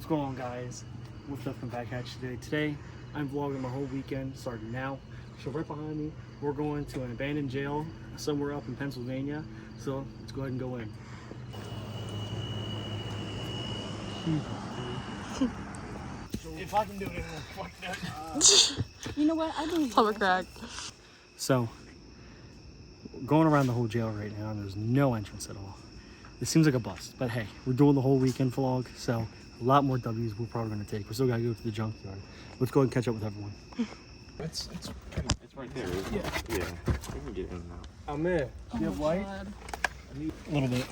What's going on, guys? What's up? Come back at you today. Today, I'm vlogging my whole weekend, starting now. So right behind me, we're going to an abandoned jail somewhere up in Pennsylvania. So let's go ahead and go in. If I can do it anymore, fuck that. You know what? I believe Stomach crack. So, going around the whole jail right now, and there's no entrance at all. It seems like a bust, but hey, we're doing the whole weekend vlog, so a lot more W's we're probably gonna take. We're still gotta go to the junkyard. Let's go ahead and catch up with everyone. It's right there, isn't it? Yeah. We can get in and out. I'm in. Oh, you have light? A little bit.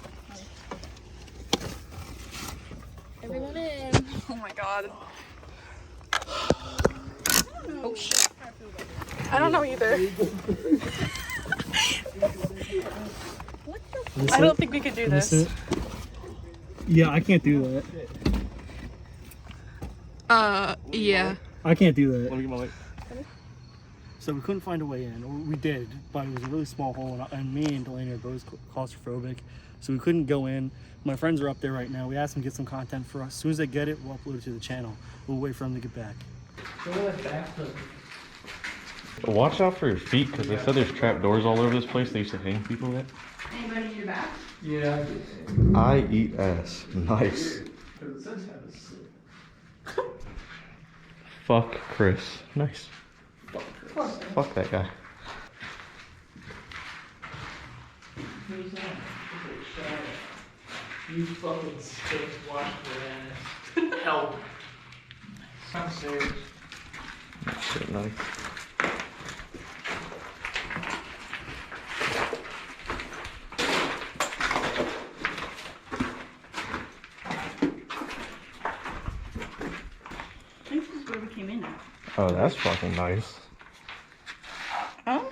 Everyone in. Oh my god. Oh shit. I don't know either. I don't think we could do this. Yeah, I can't do that. Yeah. I can't do that. Let me get my light. So we couldn't find a way in, or we did, but it was a really small hole, and me and Delaney are both claustrophobic, so we couldn't go in. My friends are up there right now. We asked them to get some content for us. As soon as they get it, we'll upload it to the channel. We'll wait for them to get back. Watch out for your feet, because they said there's trap doors all over this place they used to hang people with. Anybody need your back? Yeah. I eat ass. Nice. Fuck Chris. Nice. Fuck that guy. You fucking stink, wash your ass. Help. I'm serious. Shit, nice. I think this is where we came in at. Oh, that's fucking nice. Oh?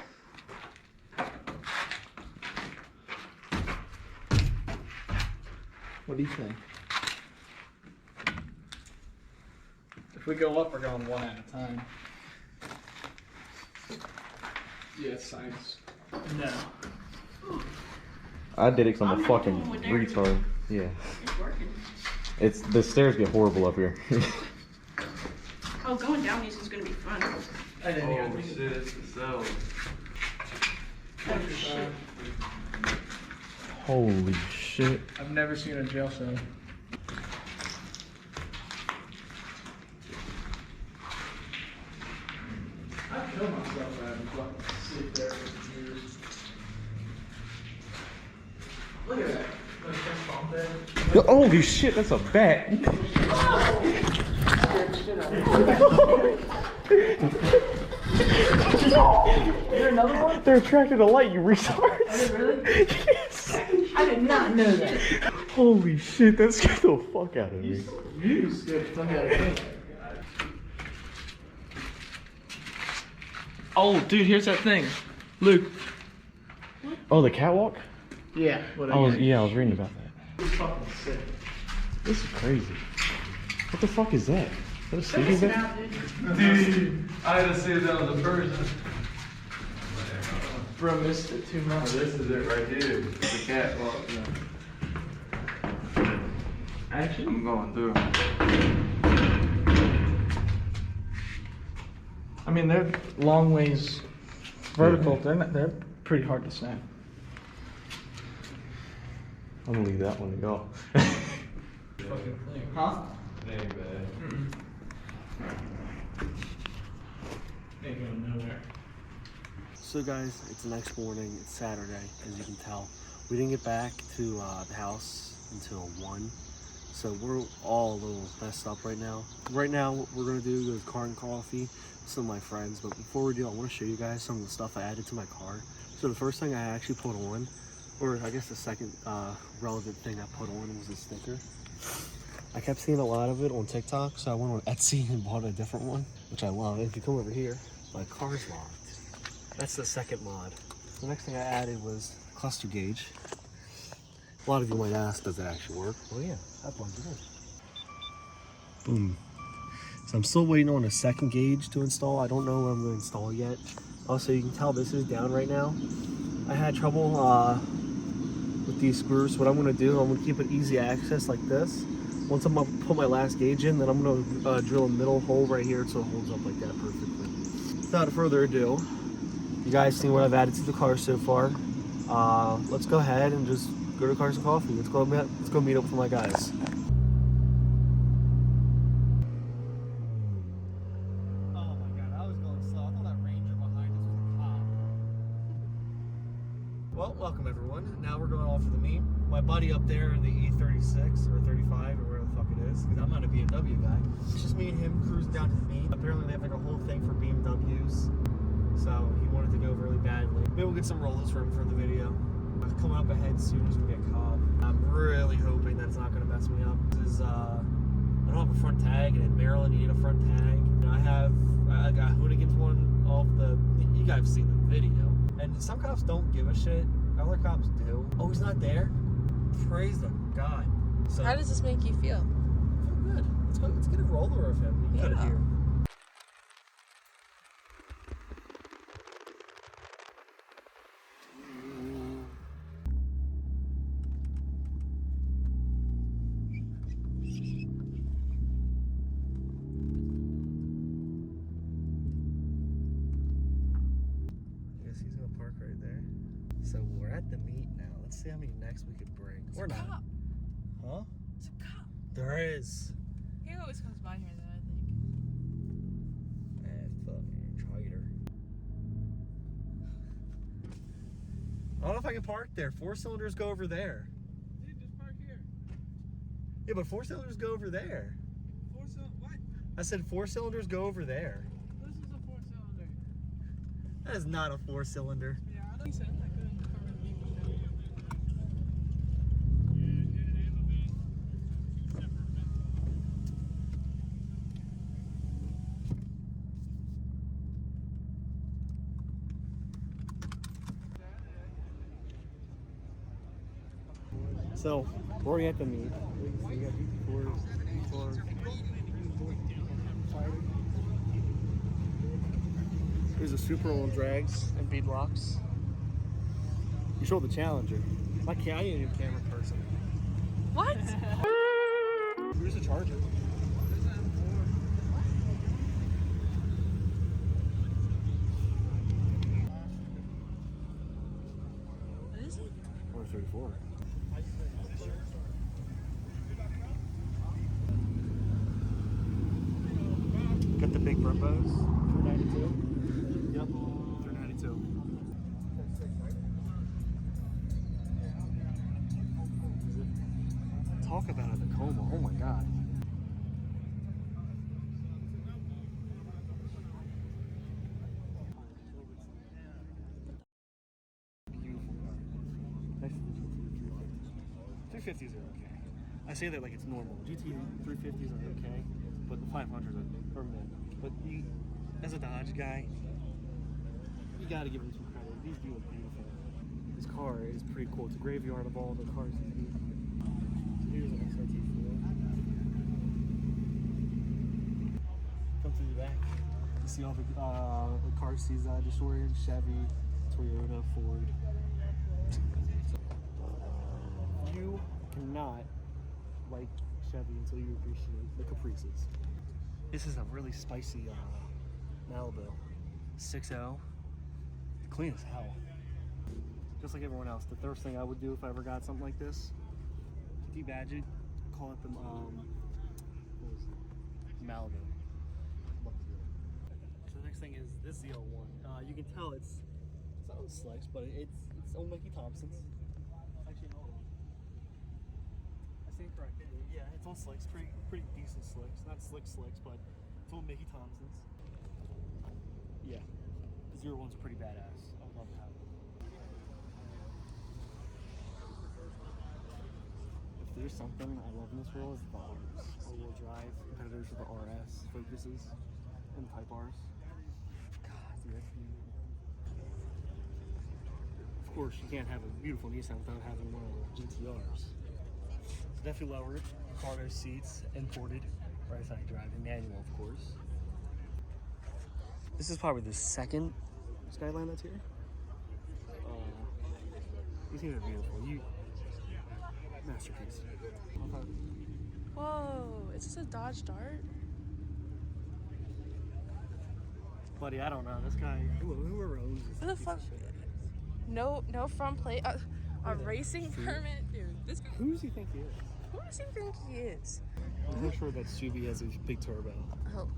What do you think? If we go up, we're going one at a time. Yeah, science. No. I did it because I'm I'm a not fucking doing what they're retard. Yeah. It's working. It's the stairs get horrible up here. Oh, going down these is gonna be fun. I didn't even Oh shit, it's the cell. Oh shit. Holy shit. I've never seen a jail cell. I killed myself having fucking sleep there for years. Look at that. Look, that's bomb there. Holy shit, that's a bat. They're attracted to light, you retards. Are they really? Yes. I did not know that. Holy shit, that scared the fuck out of me. You scared the fuck out of me. Oh, dude, here's that thing. Luke. Oh, the catwalk? Yeah, whatever. I was reading about that. It's fucking sick. This is crazy. What the fuck is that? Is that a sleeping bag? Dude, I had to see that was a person. Bro missed it too Oh, much. this is it right here. The catwalk. Actually, I'm going through. I mean, they're long ways vertical. They're pretty hard to snap. I'm gonna leave that one to go. Huh? It ain't bad. Ain't going nowhere. So guys, it's the next morning. It's Saturday, as you can tell. We didn't get back to the house until 1. So we're all a little messed up right now. Right now, what we're gonna do is go to Car and Coffee with some of my friends. But before we do, I want to show you guys some of the stuff I added to my car. So the first thing I actually put on, or I guess the second relevant thing I put on, was a sticker. I kept seeing a lot of it on TikTok, so I went on Etsy and bought a different one, which I love. If you come over here, my car's locked. That's the second mod. The next thing I added was cluster gauge. A lot of you might ask, does it actually work? Well, yeah, that plugs it in. Boom. So I'm still waiting on a second gauge to install. I don't know what I'm going to install yet. Also, you can tell this is down right now. I had trouble with these screws. What I'm going to do, I'm going to keep it easy access like this. Once I'm gonna put my last gauge in, then I'm gonna drill a middle hole right here so it holds up like that perfectly. Without further ado, you guys seen what I've added to the car so far. Let's go ahead and just go to Cars and Coffee. Let's go meet up with my guys. Oh my god, I was going slow. I thought that Ranger behind us was a cop. Well, welcome everyone. Now we're going off to the meet. My buddy up there in the E36 or 35 or wherever the fuck it is, because I'm not a BMW guy. It's just me and him cruising down to the meet. Apparently they have like a whole thing for BMWs, so he wanted to go really badly. Maybe we'll get some rollers for him for the video. Coming up ahead soon is gonna be a cop. I'm really hoping that it's not gonna mess me up. This is I don't have a front tag, and in Maryland you need a front tag. And I got Hoonigan's one off the. You guys have seen the video, and some cops don't give a shit. Other cops do. Oh, he's not there. Praise the God. So, How does this make you feel? I feel good. Let's get a roller of him. You got it here. I guess he's gonna park right there. So we're at the meet now. Let's see how many necks we could bring. We're not. Cop. Huh? It's a cop. There is. He always comes by here, though, I think. Fucking traitor. I don't know if I can park there. 4 cylinders go over there. Dude, just park here. Yeah, but 4 cylinders go over there. What? I said 4 cylinders go over there. This is a 4-cylinder. That is not a 4-cylinder. Yeah, I don't think so. So, we're already at the meet. We got There's a Super on drags and beadlocks. You showed the Challenger. I ain't a camera person. What? Here's the Charger. What is it? 434. Got the big Brumbos, 392. Yep, 392. Talk about a Tacoma, oh my god. Beautiful car. Nice to the GT 350s are okay. I say that like it's normal. GT 350s are okay, but the 500s are mid. But you, as a Dodge guy, you gotta give them some credit. These do look beautiful. This car is pretty cool. It's a graveyard of all the cars he's used. So here's an XRT4. Come through the back. You see all the car seats I destroyed: Chevy, Toyota, Ford. You cannot like Chevy until you appreciate the Caprices. This is a really spicy Malibu 6.0, clean as hell. Just like everyone else, the first thing I would do if I ever got something like this, debadge it, call it the Malibu. So the next thing is this ZL1. You can tell it's on slicks, but it's old Mickey Thompson's. It's actually an old one. I stand corrected. Yeah, it's on slicks, pretty decent slicks. Not slicks, but it's old Mickey Thompson's. Yeah, the 01's pretty badass. I would love to have it. If there's something I love in this world, it's the R's. All-wheel drive competitors with the RS Focuses and Type R's. God, dude, that's beautiful. Of course, you can't have a beautiful Nissan without having one of the GTRs. It's definitely lowered, cargo seats, imported, right side drive, and manual, of course. This is probably the second Skyline that's here. These things are beautiful. Masterpiece. Whoa, is this a Dodge Dart? Buddy, I don't know. This guy, whoever owns this. Who the fuck? No front plate. A racing Shoot. permit, dude. This guy. Who does he think he is? Who does he think he is? I'm pretty sure that Subi has a big turbo. Oh.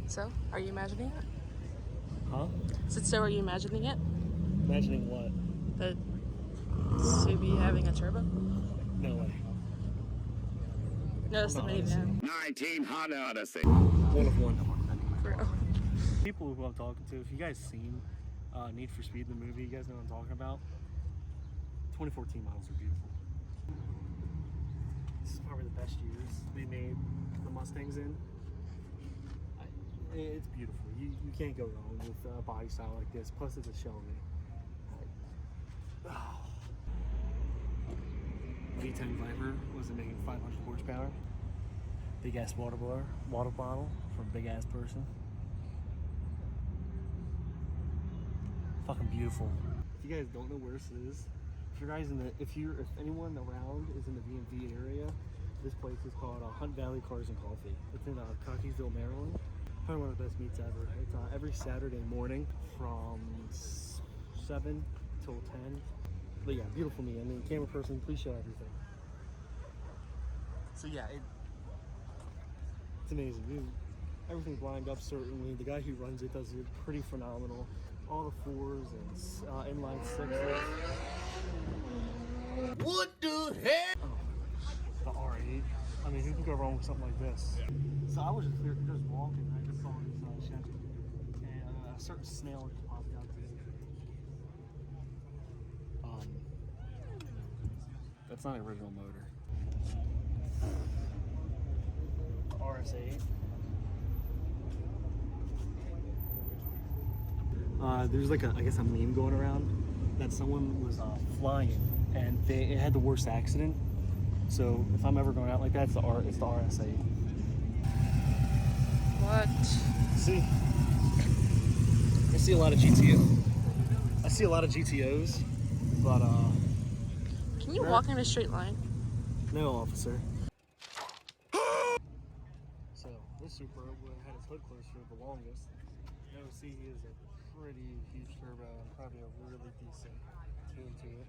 So, are you imagining it? Huh? So are you imagining it? Imagining what? The Subi having a turbo? No way. No, it's the minivan. 19 Honda Odyssey. One of one. For, oh. People who I'm talking to, if you guys seen Need for Speed, the movie, you guys know what I'm talking about. 2014 models are beautiful. This is probably the best years they made the Mustangs in. It's beautiful. You can't go wrong with a body style like this. Plus, it's a Shelby. V10 Viper wasn't making 500 horsepower. Big ass water bottle for a big ass person. Fucking beautiful. If you guys don't know where this is, if anyone around is in the DMV area, this place is called Hunt Valley Cars and Coffee. It's in Cockeysville, Maryland. Probably one of the best meets ever. It's every Saturday morning from 7 till 10. But yeah, beautiful meet. I mean, camera person, please show everything. So yeah, it's amazing. Everything's lined up certainly. The guy who runs it does it pretty phenomenal. All the 4s and inline 6s. What the heck? The R8. I mean, who can go wrong with something like this? So I was just walking. I just saw this shed, and a certain snail just popped out to me. That's not an original motor. RS8. There's like I guess a meme going around that someone was flying and it had the worst accident. So if I'm ever going out like that, it's the RS8. What? See, I see a lot of GTO. I see a lot of GTOs, but Can you walk in a straight line? no, officer. So this Supra had its hood closed for the longest. Now see, he has a pretty huge turbo and probably a really decent tune to it.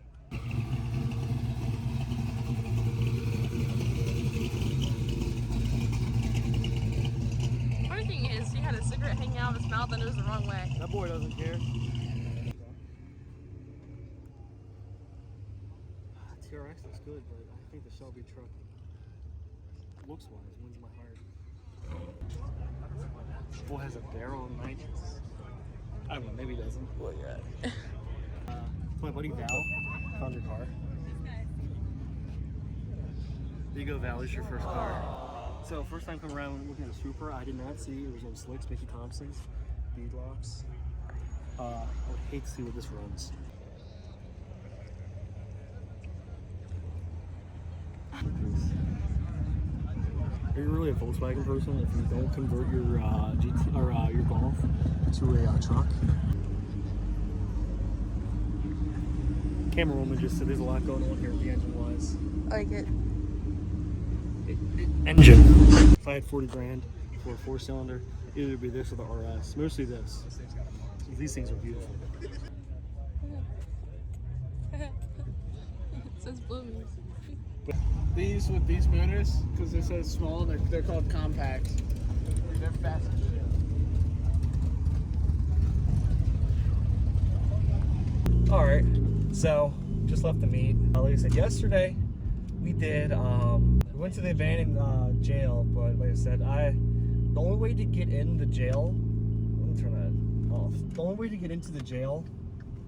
Funny thing is, he had a cigarette hanging out of his mouth and it was the wrong way. That boy doesn't care. TRX looks good, but I think the Shelby truck, looks wise, wins my heart. This boy has a barrel of nitrous. I don't know, maybe he doesn't. Well, yeah. It's my buddy Val. Found your car. There you go, Val. It's your first car. So first time coming around looking at a Supra, I did not see it was on slicks, Mickey Thompson's, beadlocks. I would hate to see what this runs. Are you really a Volkswagen person if you don't convert your your Golf to a truck? Camera woman just said there's a lot going on here with the engine wise. I like it. Engine. If I had 40 grand for a 4-cylinder, either it'd be this or the RS. Mostly this. These things are beautiful. It says bloomies. These with these motors, because they're so small, they're called compacts. They're fast as shit. All right, so just left the meet. Like I said, yesterday we did. We went to the abandoned jail, but like I said, the only way to get in the jail. Let me turn that off. The only way to get into the jail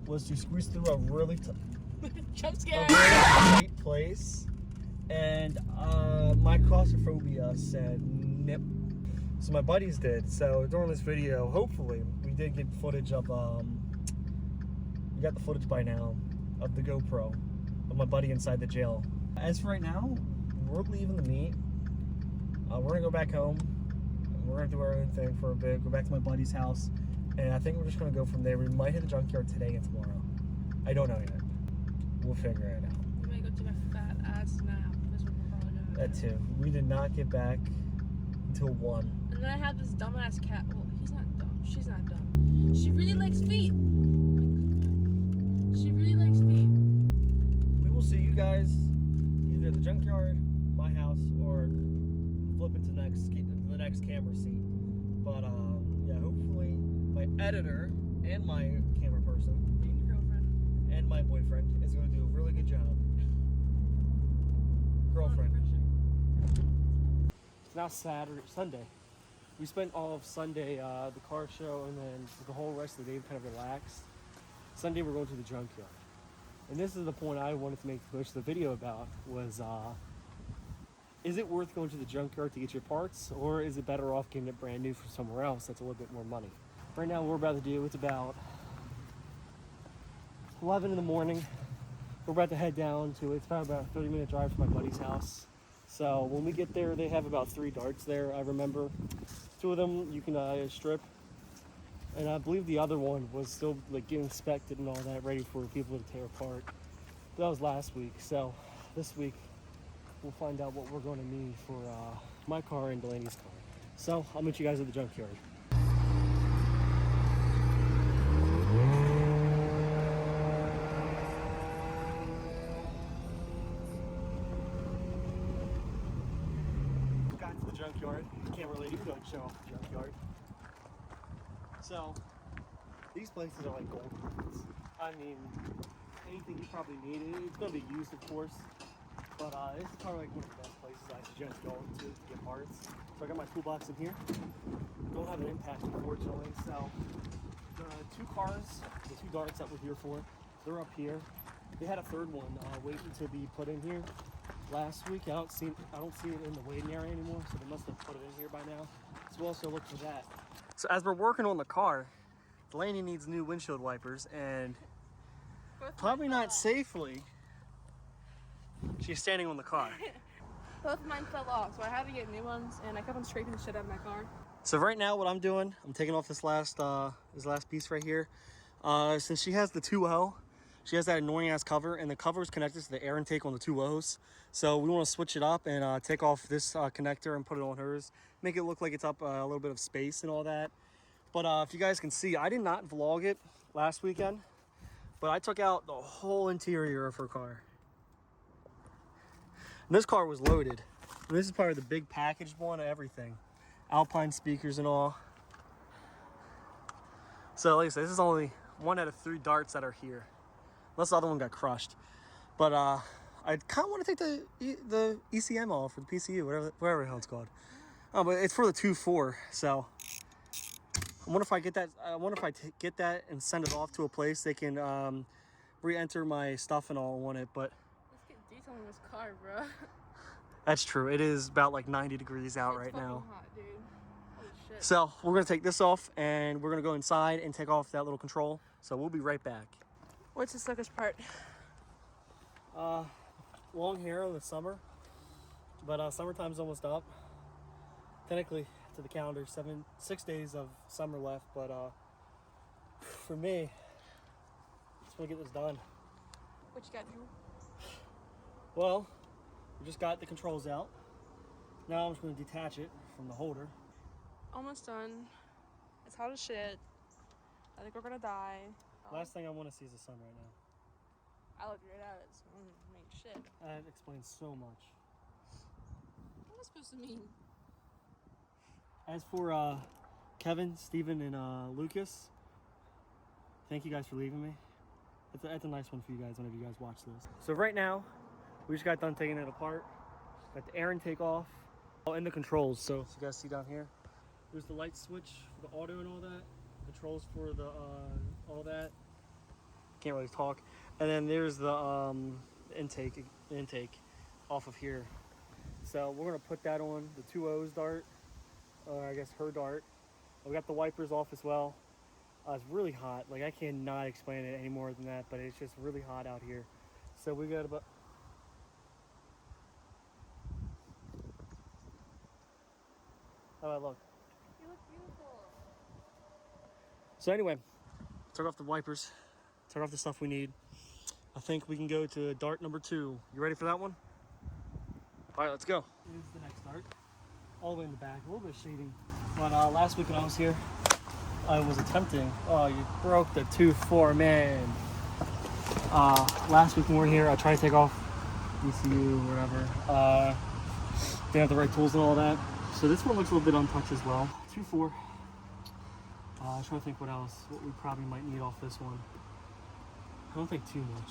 was to squeeze through a really Jump scare! tight place, and my claustrophobia said nip. So my buddies did. So during this video, hopefully, we did get footage of. We got the footage by now of the GoPro of my buddy inside the jail. As for right now, we're leaving the meet. We're gonna go back home. We're gonna do our own thing for a bit. Go back to my buddy's house, And I think we're just gonna go from there. We might hit the junkyard today and tomorrow. I don't know yet. We'll figure it out. We may go to a fat ass nap. That's what we're probably doing. That too. We did not get back until 1. And then I had this dumbass cat. Well, he's not dumb. She's not dumb. She really likes feet. She really likes feet. We will see you guys either at the junkyard, my house, or flip into the next camera seat. But yeah, hopefully my editor and my camera person And your girlfriend. and my boyfriend is going to do a really good job. Girlfriend. It's now Sunday. We spent all of Sunday the car show, and then the whole rest of the day kind of relaxed. Sunday we're going to the junkyard. And this is the point I wanted to make most of the video about was, is it worth going to the junkyard to get your parts, or is it better off getting it brand new from somewhere else that's a little bit more money? Right now what we're about to do, it's about 11 in the morning. We're about to head down to, it's about a 30-minute drive from my buddy's house. So when we get there, they have about 3 darts there, I remember. 2 of them you can strip. And I believe the other one was still like getting inspected and all that, ready for people to tear apart. That was last week. So this week we'll find out what we're going to need for my car and Delaney's car. So I'll meet you guys at the junkyard. Got to the junkyard. Camera lady couldn't show off the junkyard. So these places are like gold mines. I mean, anything you probably need, it's going to be used, of course. But this is probably like one of the best places I suggest going to get parts. So I got my toolbox in here. Don't have an impact, unfortunately. So the 2 cars, the 2 darts that we're here for, they're up here. They had a 3rd one waiting to be put in here last week. I don't see it in the waiting area anymore, so they must have put it in here by now. So we'll also look for that. So as we're working on the car, Delaney needs new windshield wipers, and probably not safely, she's standing on the car. Both of mine fell off, so I had to get new ones, and I kept on scraping the shit out of my car. So right now what I'm doing, I'm taking off this last piece right here. Since she has the 2.0, she has that annoying ass cover, and the cover is connected to the air intake on the 2.0s. So we want to switch it up and take off this connector and put it on hers. Make it look like it's up a little bit of space and all that. But if you guys can see, I did not vlog it last weekend, but I took out the whole interior of her car. And this car was loaded. And this is probably the big packaged one of everything. Alpine speakers and all. So like I said, this is only 1 out of 3 darts that are here. Unless the other one got crushed. But I kind of want to take the ECM off, or the PCU, whatever the hell it's called. But it's for the 2.4, so I wonder if I get that. I wonder if I get that and send it off to a place they can re-enter my stuff and all on it. But Let's get detailing this car, bro. that's true. It is about like 90 degrees out right now. Hot, dude. Holy shit. So we're gonna take this off and we're gonna go inside and take off that little control. So we'll be right back. What's the suckest part? Long hair in the summer, but summertime's almost up. Technically, to the calendar, 6 days of summer left, but for me, just want to get this done. What you got, Drew? Well, we just got the controls out. Now I'm just going to detach it from the holder. Almost done. It's hot as shit. I think we're gonna die. Last thing I want to see is the sun right now. I looked right at it, so I don't mean shit. That explains so much. What am I supposed to mean? As for Kevin, Steven, and Lucas, thank you guys for leaving me. That's a nice one for you guys whenever you guys watch this. So right now, we just got done taking it apart. Got the air intake off. Oh, and the controls. So you guys see down here, there's the light switch for the auto and all that. Controls for the all that. Can't really talk. And then there's the intake off of here. So we're gonna put that on the 2.0's dart, or I guess her dart. We got the wipers off as well. It's really hot. Like, I cannot explain it any more than that, but it's just really hot out here. So we got about... How do I look? You look beautiful. So anyway, took off the wipers, took off the stuff we need. I think we can go to dart number 2. You ready for that one? All right, let's go. Here's the next dart. All the way in the back, a little bit of shading. But last week when I was here, I was attempting, oh, you broke the 2-4, man. Last week when we were here, I tried to take off ECU or whatever. Didn't have the right tools and all that. So this one looks a little bit untouched as well. 2-4. I'm trying to think what else, what we probably might need off this one. I don't think too much.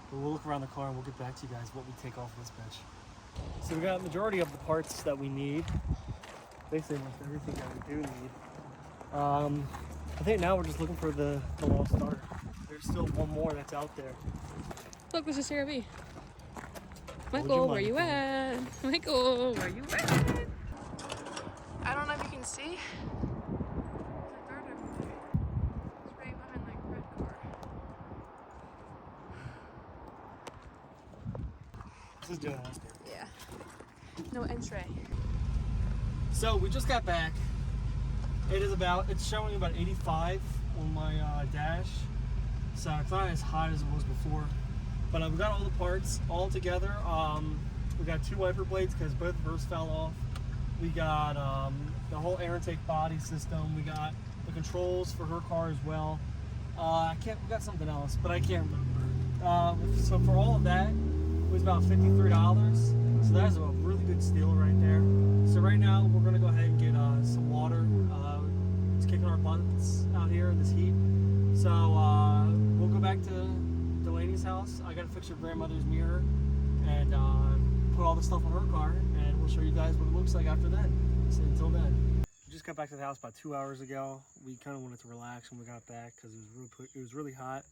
But we'll look around the car and we'll get back to you guys what we take off this bitch. So we got the majority of the parts that we need. Basically almost everything that we do need. I think now we're just looking for the lost dart. There's still one more that's out there. Look, this is Sarah B. Michael, where you at? Michael, where you at? I don't know if you can see. There's a dart over there. It's right behind like red car. This is doing this. Yeah. No entry. So we just got back. It's showing about 85 on my dash. So it's not as hot as it was before. But we got all the parts all together. We got 2 wiper blades because both of hers fell off. We got the whole air intake body system. We got the controls for her car as well. We got something else, but I can't remember. So for all of that, it was about $53. So that's a really good steal right there. So right now we're gonna go ahead and get some water. It's kicking our butts out here in this heat. So we'll go back to Delaney's house. I gotta fix her grandmother's mirror and put all the stuff on her car, and we'll show you guys what it looks like after that. So until then. We just got back to the house about 2 hours ago. We kind of wanted to relax when we got back because it was really hot.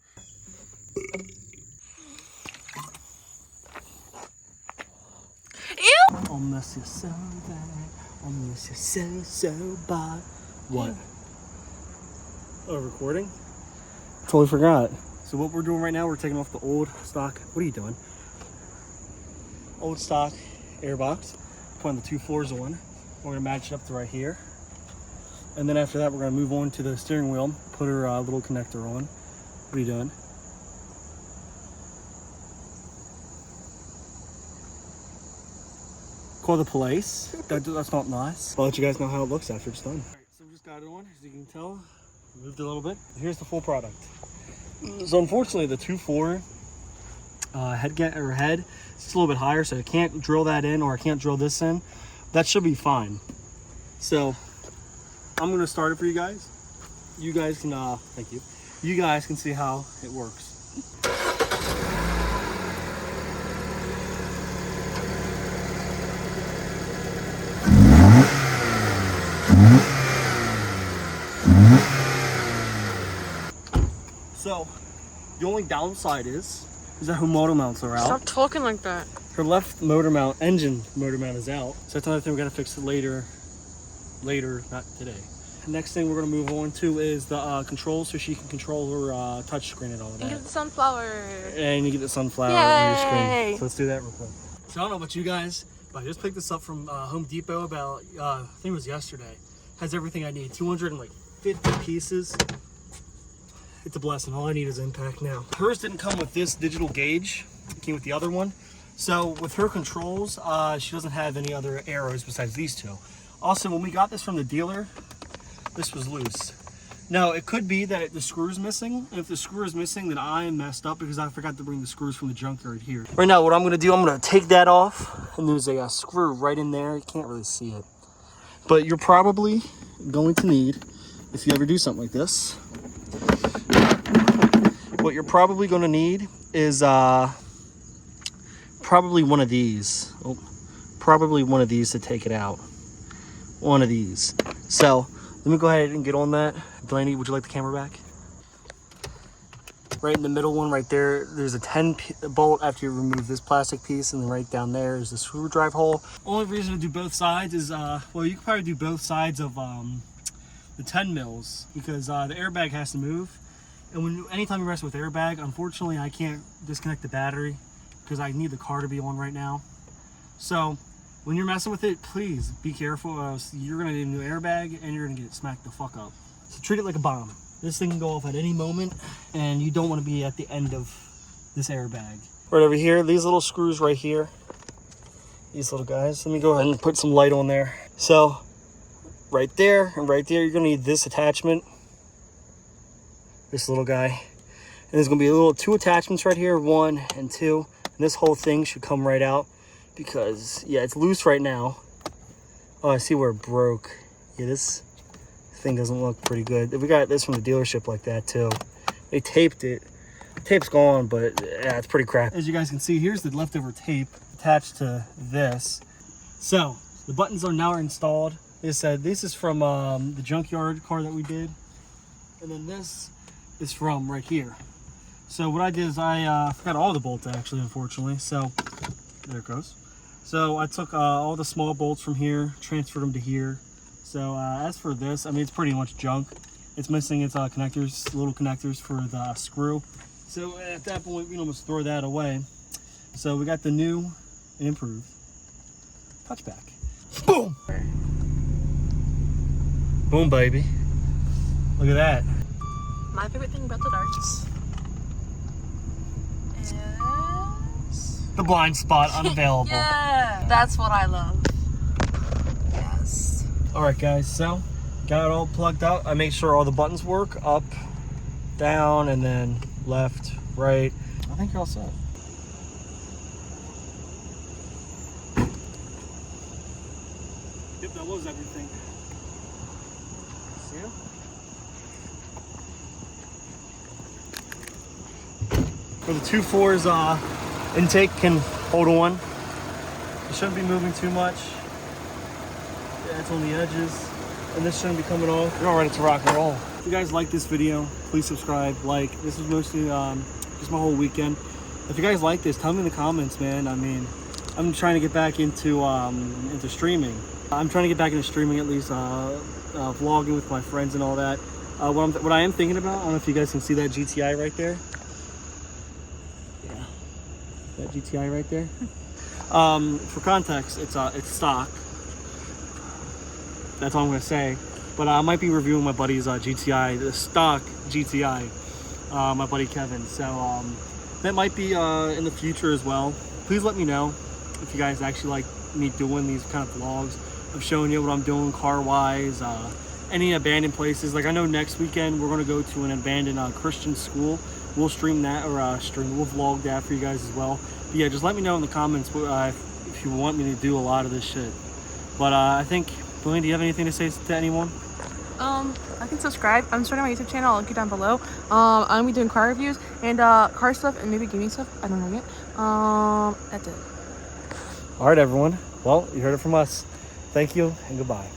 Ew! I'll miss you so bad. I'll miss you so bad. What? Oh, recording? Totally forgot. So what we're doing right now, we're taking off the old stock. What are you doing? Old stock airbox. Putting the 2 floors on. We're gonna match it up to right here. And then after that, we're gonna move on to the steering wheel. Put her little connector on. What are you doing? Call the police. That's not nice. I'll let you guys know how it looks after it's done. All right, so we just got it on, as you can tell. Moved a little bit. Here's the full product. So unfortunately, the 2.4 head, it's a little bit higher, so I can't drill that in, or I can't drill this in. That should be fine. So I'm gonna start it for you guys. You guys can, thank you. You guys can see how it works. So, the only downside is that her motor mounts are out. Stop talking like that. Her left engine motor mount is out. So that's another thing we're gonna fix it later, not today. Next thing we're gonna move on to is the controls, so she can control her touch screen and all of that. And get the sunflower. And you get the sunflower Yay! on your screen. So let's do that real quick. So I don't know about you guys, but I just picked this up from Home Depot about, I think it was yesterday. Has everything I need, 250 pieces. It's a blessing. All I need is impact now. Hers didn't come with this digital gauge. It came with the other one. So with her controls, she doesn't have any other arrows besides these 2. Also, when we got this from the dealer, this was loose. Now, it could be that the screw is missing. If the screw is missing, then I am messed up because I forgot to bring the screws from the junkyard here. Right now, what I'm gonna do, I'm gonna take that off, and there's a screw right in there. You can't really see it. But you're probably going to need, if you ever do something like this, what you're probably going to need is probably one of these. Oh, probably one of these to take it out. One of these. So let me go ahead and get on that. Delaney, would you like the camera back? Right in the middle one right there, there's a 10 bolt after you remove this plastic piece, and then right down there is the screwdriver hole. Only reason to do both sides is, well, you can probably do both sides of the 10 mils because the airbag has to move. And anytime you mess with airbag, unfortunately, I can't disconnect the battery because I need the car to be on right now. So when you're messing with it, please be careful, or else you're gonna need a new airbag and you're gonna get smacked the fuck up. So treat it like a bomb. This thing can go off at any moment, and you don't want to be at the end of this airbag. Right over here, these little screws right here. These little guys. Let me go ahead and put some light on there. So, right there and right there, you're going to need this attachment. This little guy. And there's going to be a little 2 attachments right here, 1 and 2. And this whole thing should come right out because, yeah, it's loose right now. Oh, I see where it broke. Yeah, this thing doesn't look pretty good. We got this from the dealership like that too. They taped it. The tape's gone, but yeah, it's pretty crap. As you guys can see, here's the leftover tape attached to this. So the buttons are now installed. They said this is from the junkyard car that we did, and then this is from right here. So what I did is I forgot all the bolts actually, unfortunately. So there it goes. So I took all the small bolts from here, transferred them to here. So as for this, I mean, it's pretty much junk. It's missing its connectors, little connectors for the screw. So at that point, we almost throw that away. So we got the new and improved touchback. Boom! Boom, baby. Look at that. My favorite thing about the darts is The blind spot unavailable. yeah, that's what I love. Yes. All right, guys, so got it all plugged out. I made sure all the buttons work, up, down, and then left, right. I think you're all set. Yep, that was everything. See ya? For the 2.4's intake can hold on. It shouldn't be moving too much. Yeah, it's on the edges. And this shouldn't be coming off. We're all ready to rock and roll. If you guys like this video, please subscribe, like. This is mostly just my whole weekend. If you guys like this, tell me in the comments, man. I mean, I'm trying to get back into streaming. I'm trying to get back into streaming, at least vlogging with my friends and all that. What I am thinking about, I don't know if you guys can see that GTI right there. Yeah, that GTI right there. For context, it's stock. That's all I'm gonna say. But I might be reviewing my buddy's GTI, the stock GTI, my buddy Kevin. So that might be in the future as well. Please let me know if you guys actually like me doing these kind of vlogs of showing you what I'm doing car-wise, any abandoned places. Like I know next weekend we're gonna go to an abandoned Christian school. We'll stream that, or we'll vlog that for you guys as well. But yeah, just let me know in the comments if you want me to do a lot of this shit. But I think, Blaine, do you have anything to say to anyone? I can subscribe. I'm starting my YouTube channel. I'll link it down below. I'm gonna be doing car reviews and car stuff and maybe gaming stuff. I don't know yet. That's it. All right, everyone. Well, you heard it from us. Thank you and goodbye.